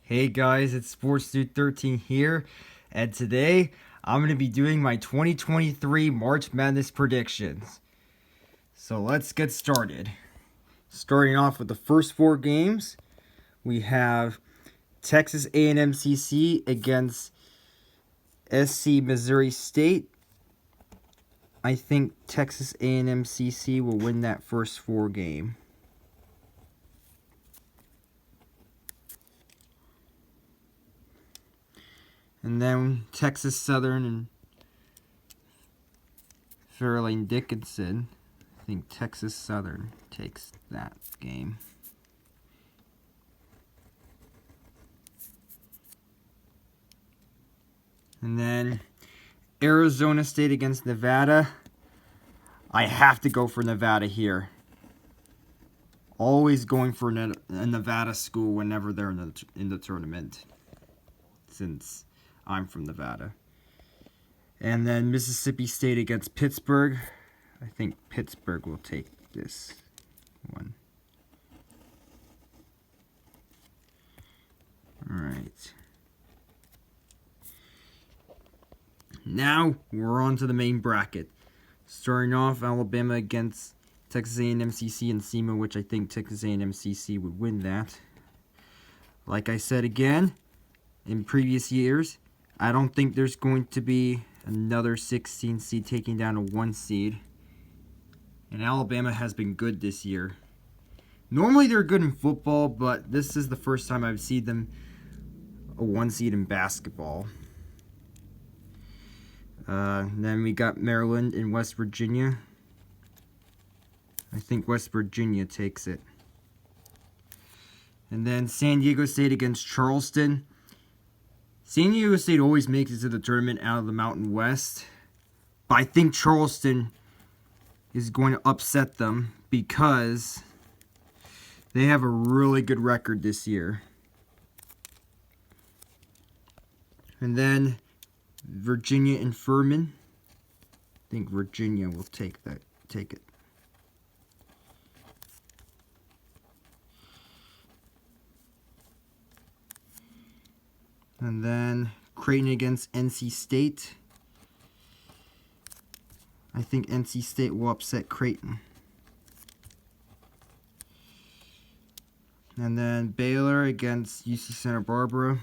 Hey guys, it's Sports Dude 13 here, and today I'm going to be doing my 2023 March Madness predictions. So let's get started. Starting off with the first four games, we have Texas A&M CC against SC Missouri State. I think Texas A&M CC will win that first four game. And then Texas Southern and Fairleigh Dickinson. I think Texas Southern takes that game. And then Arizona State against Nevada. I have to go for Nevada here. Always going for a Nevada school whenever they're in the tournament, since I'm from Nevada. And then Mississippi State against Pittsburgh. I think Pittsburgh will take this one. Alright. Now we're on to the main bracket. Starting off, Alabama against Texas A&M CC and SEMA, which I think Texas A&M CC would win that. Like I said again, in previous years, I don't think there's going to be another 16 seed taking down a 1 seed. And Alabama has been good this year. Normally they're good in football, but this is the first time I've seen them a 1 seed in basketball. Then we got Maryland and West Virginia. I think West Virginia takes it. And then San Diego State against Charleston. San Diego State always makes it to the tournament out of the Mountain West. But I think Charleston is going to upset them because they have a really good record this year. And then Virginia and Furman. I think Virginia will take it. And then Creighton against NC State. I think NC State will upset Creighton. And then Baylor against UC Santa Barbara.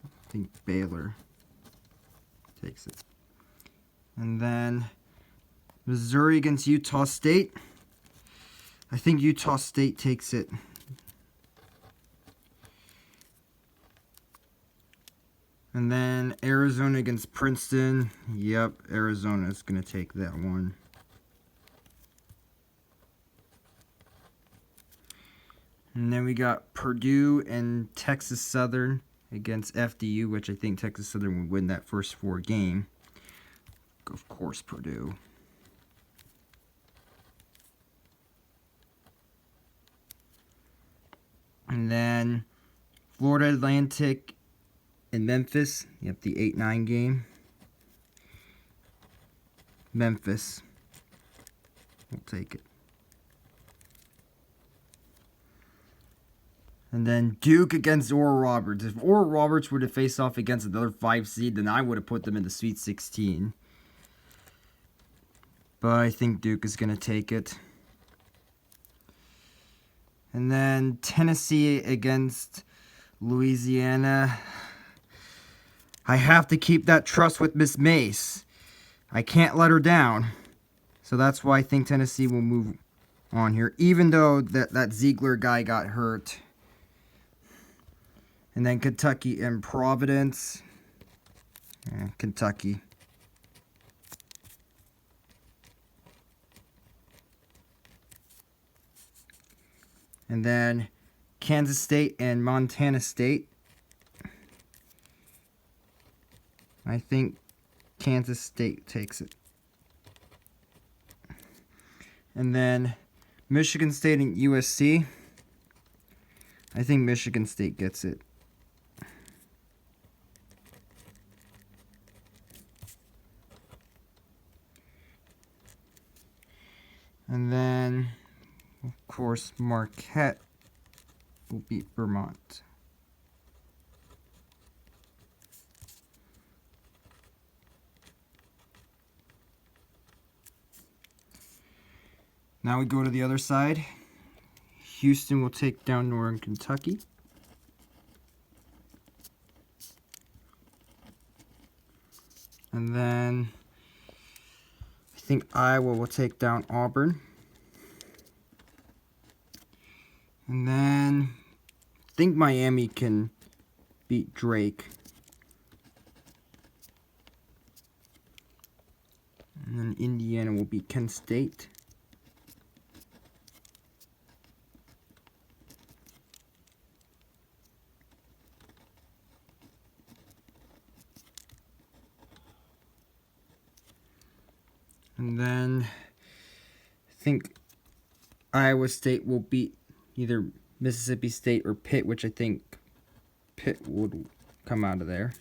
I think Baylor takes it. And then Missouri against Utah State. I think Utah State takes it. And then Arizona against Princeton. Yep, Arizona is going to take that one. And then we got Purdue and Texas Southern against FDU, which I think Texas Southern would win that first four game. Of course, Purdue. And then Florida Atlantic and Memphis. You have the 8-9 game. Memphis will take it. And then Duke against Oral Roberts. If Oral Roberts were to face off against another 5 seed, then I would have put them in the Sweet 16. But I think Duke is going to take it. And then Tennessee against Louisiana. I have to keep that trust with Miss Mace. I can't let her down. So that's why I think Tennessee will move on here. Even though that Ziegler guy got hurt. And then Kentucky and Providence. Kentucky. And then Kansas State and Montana State. I think Kansas State takes it. And then Michigan State and USC. I think Michigan State gets it. And then, of course, Marquette will beat Vermont. Now we go to the other side. Houston will take down Northern Kentucky. And then I think Iowa will take down Auburn. And then I think Miami can beat Drake. And then Indiana will beat Kent State. And then I think Iowa State will beat either Mississippi State or Pitt, which I think Pitt would come out of there.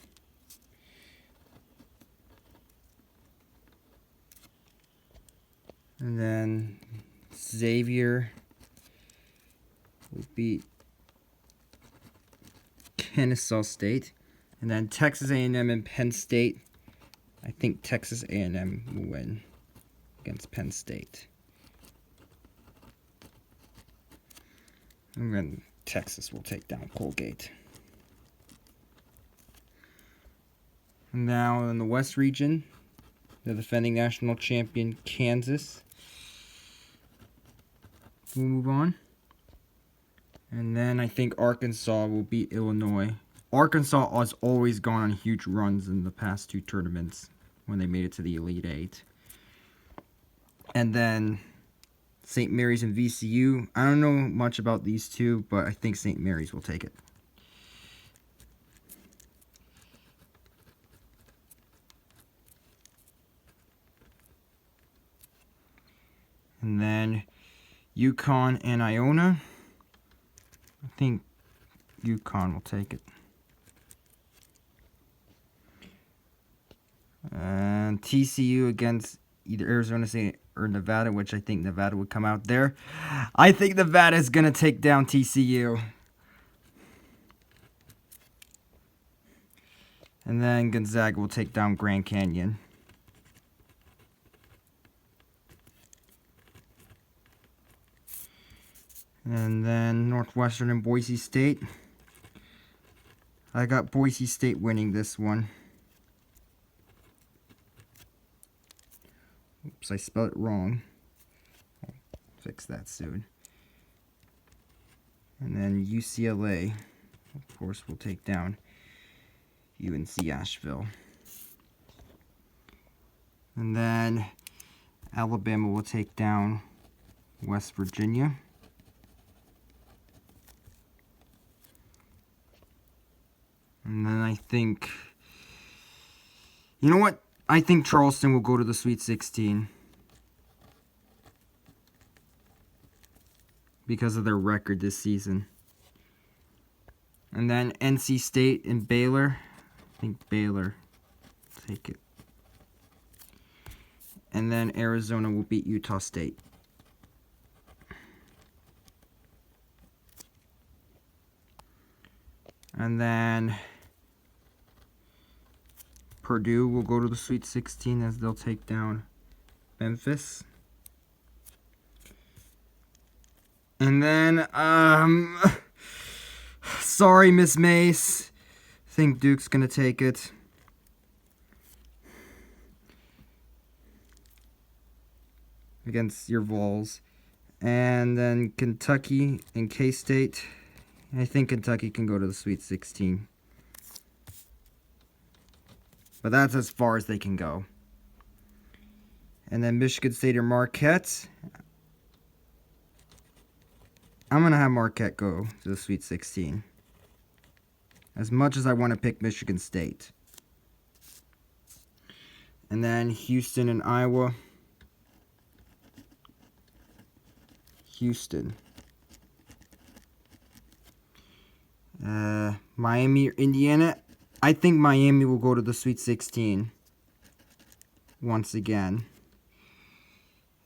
And then Xavier will beat Kennesaw State. And then Texas A&M and Penn State. I think Texas A&M will win against Penn State. And then Texas will take down Colgate. And now in the West region, the defending national champion Kansas will move on. And then I think Arkansas will beat Illinois. Arkansas has always gone on huge runs in the past two tournaments when they made it to the Elite Eight. And then St. Mary's and VCU. I don't know much about these two, but I think St. Mary's will take it. And then UConn and Iona. I think UConn will take it. And TCU against either Arizona State or Nevada, which I think Nevada would come out there. I think Nevada is going to take down TCU. And then Gonzaga will take down Grand Canyon. And then Northwestern and Boise State. I got Boise State winning this one. Oops, I spelled it wrong. I'll fix that soon. And then UCLA, of course, will take down UNC Asheville. And then Alabama will take down West Virginia. And then I think, you know what? I think Charleston will go to the Sweet 16 because of their record this season. And then NC State and Baylor. I think Baylor will take it. And then Arizona will beat Utah State. And then Purdue will go to the Sweet 16 as they'll take down Memphis. And then, sorry, Miss Mace. I think Duke's going to take it. Against your Vols. And then Kentucky and K-State. I think Kentucky can go to the Sweet 16. But that's as far as they can go. And then Michigan State or Marquette. I'm going to have Marquette go to the Sweet 16. As much as I want to pick Michigan State. And then Houston and Iowa. Houston. Miami or Indiana. I think Miami will go to the Sweet 16 once again.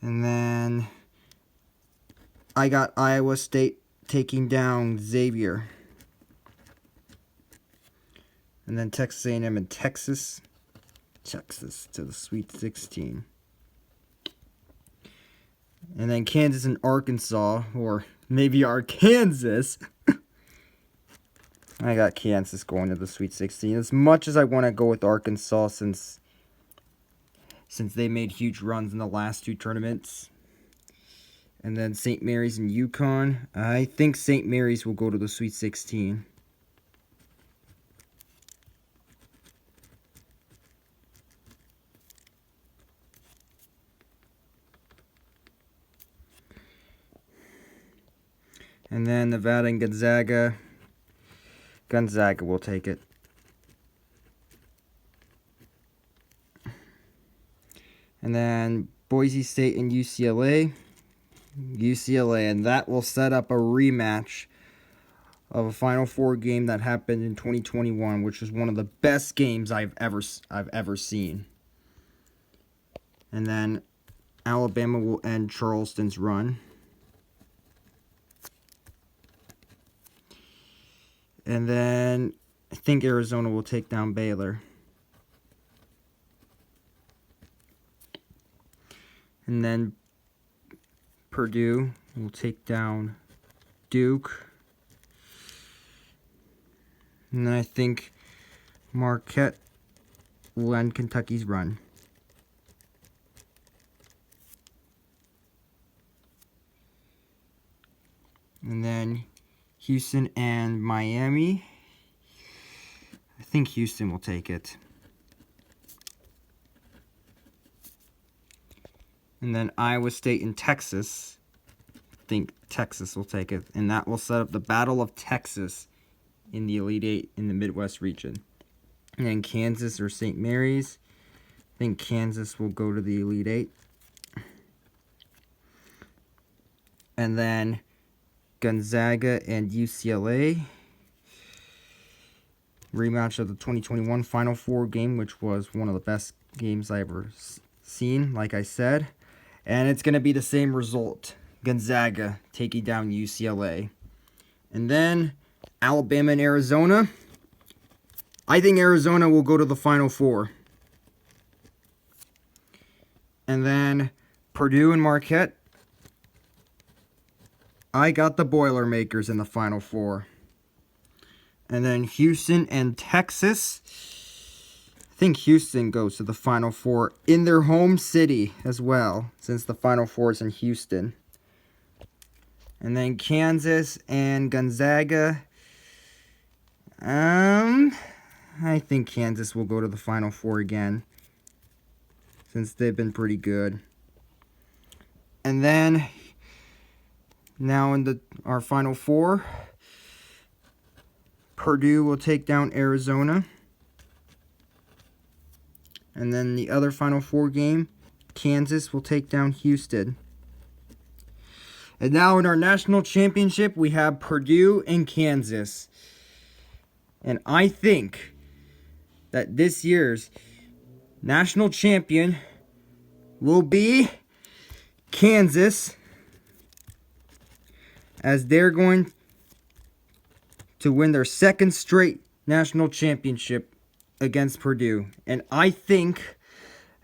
And then I got Iowa State taking down Xavier. And then Texas A&M and Texas to the Sweet 16. And then Kansas and Arkansas, or maybe Arkansas. I got Kansas going to the Sweet 16. As much as I want to go with Arkansas since they made huge runs in the last two tournaments. And then St. Mary's and UConn. I think St. Mary's will go to the Sweet 16. And then Nevada and Gonzaga. Gonzaga will take it. And then Boise State and UCLA. UCLA, and that will set up a rematch of a Final Four game that happened in 2021, which was one of the best games I've ever seen. And then Alabama will end Charleston's run. And then I think Arizona will take down Baylor. And then Purdue will take down Duke. And then I think Marquette will end Kentucky's run. And then Houston and Miami. I think Houston will take it. And then Iowa State and Texas. I think Texas will take it. And that will set up the Battle of Texas in the Elite Eight in the Midwest region. And then Kansas or St. Mary's. I think Kansas will go to the Elite Eight. And then Gonzaga and UCLA. Rematch of the 2021 Final Four game, which was one of the best games I ever seen, like I said. And it's going to be the same result. Gonzaga taking down UCLA. And then Alabama and Arizona. I think Arizona will go to the Final Four. And then Purdue and Marquette. I got the Boilermakers in the Final Four. And then Houston and Texas. I think Houston goes to the Final Four in their home city as well, since the Final Four is in Houston. And then Kansas and Gonzaga. I think Kansas will go to the Final Four again, since they've been pretty good. And then now in our Final Four, Purdue will take down Arizona. And then the other Final Four game, Kansas will take down Houston. And now in our national championship, we have Purdue and Kansas. And I think that this year's national champion will be Kansas, as they're going to win their second straight national championship against Purdue. And I think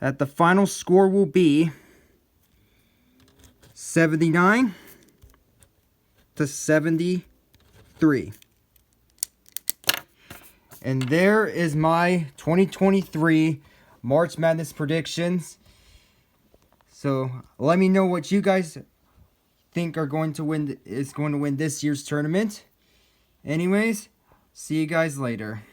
that the final score will be 79-73. And there is my 2023 March Madness predictions. So let me know what you guys think is going to win this year's tournament. Anyways, see you guys later.